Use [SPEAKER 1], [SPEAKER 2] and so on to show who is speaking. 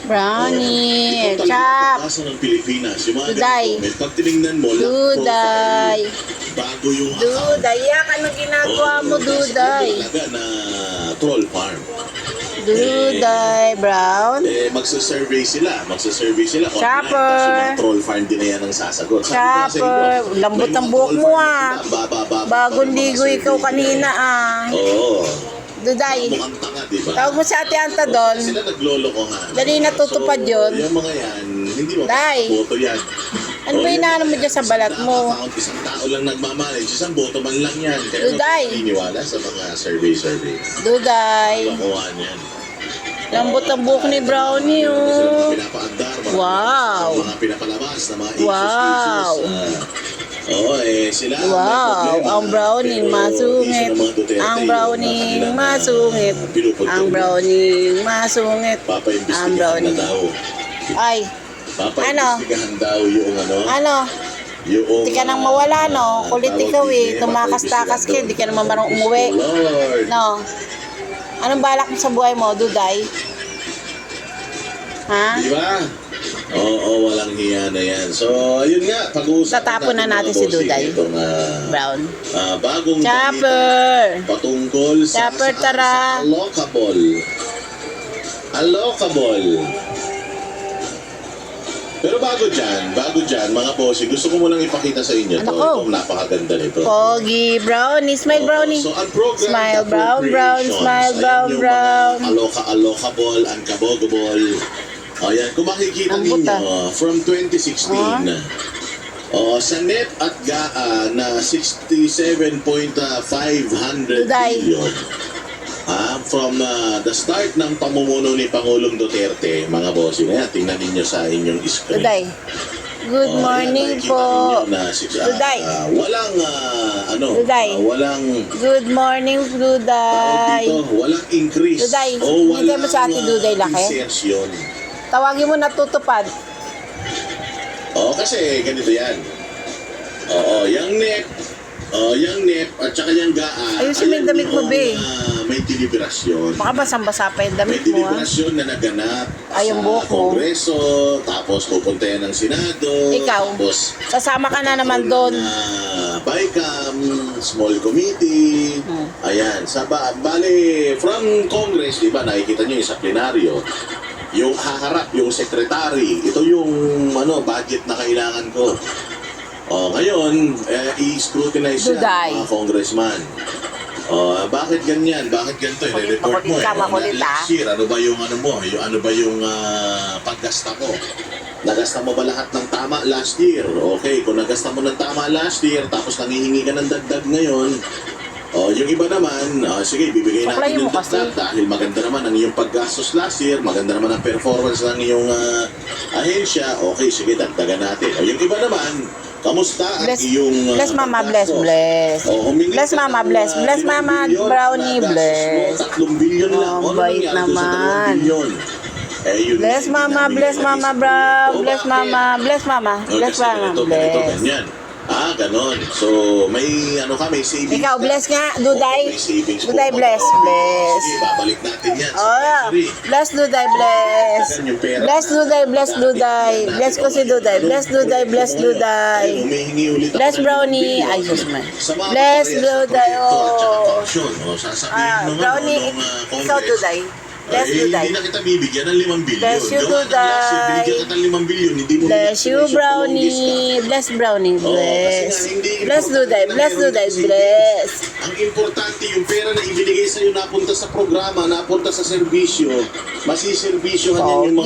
[SPEAKER 1] Brownie, chop,
[SPEAKER 2] ng Pilipinas. Yung mga
[SPEAKER 1] Duday.
[SPEAKER 2] ganito, pag tinignan mo,
[SPEAKER 1] Duday.
[SPEAKER 2] bago yung
[SPEAKER 1] Duday, yak, ano ginagawa mo, Duday?
[SPEAKER 2] Talaga na troll farm.
[SPEAKER 1] Duday, Brown.
[SPEAKER 2] Magsasurvey sila. Online,
[SPEAKER 1] Chopper.
[SPEAKER 2] tapos yung mga troll farm din na yan ang sasagot. Sabi ko nga sa
[SPEAKER 1] Chopper,
[SPEAKER 2] inyo,
[SPEAKER 1] lambot
[SPEAKER 2] may
[SPEAKER 1] ng
[SPEAKER 2] mga
[SPEAKER 1] buhok
[SPEAKER 2] troll
[SPEAKER 1] mo
[SPEAKER 2] farm
[SPEAKER 1] ah.
[SPEAKER 2] na sila,
[SPEAKER 1] Bagong
[SPEAKER 2] mga
[SPEAKER 1] ligo
[SPEAKER 2] survey
[SPEAKER 1] ikaw
[SPEAKER 2] nila
[SPEAKER 1] kanina
[SPEAKER 2] eh.
[SPEAKER 1] ah.
[SPEAKER 2] Oo.
[SPEAKER 1] Duday,
[SPEAKER 2] Mukhang tanga, diba?
[SPEAKER 1] tawag mo si Ate Anta doon.
[SPEAKER 2] Sila naglolokohan.
[SPEAKER 1] Dali natutupad yun.
[SPEAKER 2] Yung mga yan, hindi mo
[SPEAKER 1] Day.
[SPEAKER 2] boto yan.
[SPEAKER 1] Ano ba inaano mo dyan sa balat mo?
[SPEAKER 2] Isang tao lang nagmamanage, isang boto man lang yan. Kaya
[SPEAKER 1] Duday.
[SPEAKER 2] naniniwala sa mga survey.
[SPEAKER 1] Duday.
[SPEAKER 2] Lokohan yan.
[SPEAKER 1] Lambot ang buhok ni Brownie oh.
[SPEAKER 2] Pinapaandar,
[SPEAKER 1] Wow.
[SPEAKER 2] mga pinapalabas na mga
[SPEAKER 1] Wow.
[SPEAKER 2] Sila
[SPEAKER 1] Wow, ang brownie masungit. Ang brownie masungit. Ang brownie masungit. Ang
[SPEAKER 2] Papaimbestigahan na
[SPEAKER 1] brownie.
[SPEAKER 2] daw.
[SPEAKER 1] Ay,
[SPEAKER 2] Papaimbestigahan daw yung
[SPEAKER 1] ano?
[SPEAKER 2] yung
[SPEAKER 1] Di ka nang mawala, no? Kulit ikaw eh. Tumakas-takas ka, di ka naman marunong umuwi.
[SPEAKER 2] Lord.
[SPEAKER 1] No? Anong balak mo sa buhay mo, Duday? Ha?
[SPEAKER 2] Di ba? Oo, walang hiya na yan. So, ayun nga, pag-uusapan
[SPEAKER 1] Tatapon na natin si Duday.
[SPEAKER 2] Itong,
[SPEAKER 1] Brown.
[SPEAKER 2] bagong
[SPEAKER 1] Chopper!
[SPEAKER 2] balita patungkol sa
[SPEAKER 1] Chopper, tara.
[SPEAKER 2] Allocable. Pero bago dyan, mga bossy, gusto ko munang ipakita sa inyo
[SPEAKER 1] Ano ko?
[SPEAKER 2] itong napakaganda nito.
[SPEAKER 1] Pogi, Brownie. Smile, Brownie.
[SPEAKER 2] So, ang program
[SPEAKER 1] Smile, Brown, Brown. Smile, Brown, Brown.
[SPEAKER 2] Allocable, uncabogable. Ayan, kung makikita
[SPEAKER 1] Ang buta.
[SPEAKER 2] ninyo, from 2016, sa net at GAA na 67.500
[SPEAKER 1] Duday.
[SPEAKER 2] billion. From the start ng pamumuno ni Pangulong Duterte, mga bossing, tingnan ninyo sa inyong screen.
[SPEAKER 1] Duday. Good morning
[SPEAKER 2] Ayan,
[SPEAKER 1] po.
[SPEAKER 2] nakikita ninyo na
[SPEAKER 1] Duday.
[SPEAKER 2] walang,
[SPEAKER 1] Duday.
[SPEAKER 2] walang
[SPEAKER 1] Good morning, Duday.
[SPEAKER 2] walang increase.
[SPEAKER 1] Duday,
[SPEAKER 2] O
[SPEAKER 1] hindi mo sa Ate Duday laki?
[SPEAKER 2] insertion.
[SPEAKER 1] Tawagin mo natutupad.
[SPEAKER 2] Kasi ganito yan. Yung NEP at saka yung GAA.
[SPEAKER 1] Ayusin mo yung damit mo, be.
[SPEAKER 2] May deliberasyon.
[SPEAKER 1] Baka basang-basa pa yung
[SPEAKER 2] May
[SPEAKER 1] damit mo, ha?
[SPEAKER 2] deliberasyon na naganap
[SPEAKER 1] Ay, yung
[SPEAKER 2] sa
[SPEAKER 1] buhok mo.
[SPEAKER 2] Kongreso, tapos pupunta yan ng Senado.
[SPEAKER 1] Ikaw,
[SPEAKER 2] Tapos
[SPEAKER 1] sasama ka na naman doon.
[SPEAKER 2] BICAM, small committee. Ayan. Bale, from Congress, di ba, nakikita nyo yung sa plenaryo, yung haharap, yung secretary, ito yung budget na kailangan ko. Ngayon, i-scrutinize yan
[SPEAKER 1] Duday.
[SPEAKER 2] mga congressman. Bakit ganyan? Bakit ganito? I-report mo
[SPEAKER 1] Makulit ka,
[SPEAKER 2] last year, ano ba yung paggasta mo? Nagasta mo ba lahat ng tama last year? Okay, kung nagasta mo ng tama last year, tapos nangihingi ka ng dagdag ngayon, yung iba naman, sige, bibigay natin yung dagdag dahil maganda naman ang iyong paggastos last year, maganda naman ang performance ng iyong ahensya, okay, sige, dagdagan natin. Yung iba naman, kamusta ang iyong
[SPEAKER 1] Bless Mama, bless,
[SPEAKER 2] paggastos?
[SPEAKER 1] bless. Bless Mama, bless. Bless Mama, Brownie, bless.
[SPEAKER 2] 3 billion lang.
[SPEAKER 1] Oh,
[SPEAKER 2] Ano
[SPEAKER 1] bait
[SPEAKER 2] nangyari doon sa
[SPEAKER 1] naman.
[SPEAKER 2] 2 billion?
[SPEAKER 1] Bless
[SPEAKER 2] Yun na, hindi
[SPEAKER 1] Mama,
[SPEAKER 2] namin
[SPEAKER 1] bless Mama,
[SPEAKER 2] na-display.
[SPEAKER 1] Brown. Bless
[SPEAKER 2] Bakit?
[SPEAKER 1] Mama, bless Mama. Bless
[SPEAKER 2] Kasi
[SPEAKER 1] Mama,
[SPEAKER 2] ganito,
[SPEAKER 1] bless.
[SPEAKER 2] ganyan. Ganon. So, may may savings.
[SPEAKER 1] Ikaw, bless nga, Duday.
[SPEAKER 2] May savings po.
[SPEAKER 1] Duday, bless, bless.
[SPEAKER 2] Sige, babalik natin yan. sa
[SPEAKER 1] Oh,
[SPEAKER 2] treasury.
[SPEAKER 1] bless Duday, bless.
[SPEAKER 2] Yung pera.
[SPEAKER 1] Bless Duday, bless Duday. Bless ko si Duday. Bless Duday, bless Duday.
[SPEAKER 2] Humihingi ulit ako
[SPEAKER 1] Bless
[SPEAKER 2] ng
[SPEAKER 1] Brownie.
[SPEAKER 2] 2 billion.
[SPEAKER 1] Ay, Diyos man.
[SPEAKER 2] Sa mga
[SPEAKER 1] Bless
[SPEAKER 2] kaparehas na
[SPEAKER 1] Duday,
[SPEAKER 2] proyekto at saka
[SPEAKER 1] oh.
[SPEAKER 2] function. Sasabihin nung
[SPEAKER 1] Brownie,
[SPEAKER 2] nung,
[SPEAKER 1] ikaw
[SPEAKER 2] Congress,
[SPEAKER 1] Duday. Bless Duday.
[SPEAKER 2] Hindi na kita bibigyan ng 5 billion.
[SPEAKER 1] Bless you,
[SPEAKER 2] Gawa ng last year,
[SPEAKER 1] Duday.
[SPEAKER 2] binigyan kita ng 5 billion. Hindi mo
[SPEAKER 1] Bless you, Brownie. Bless Brownie, bless. Bless Duday, bless Duday, bless.
[SPEAKER 2] Ang importante, yung pera na ibinigay sa'yo napunta sa programa, napunta sa serbisyo, masiservisyohan yan yung mga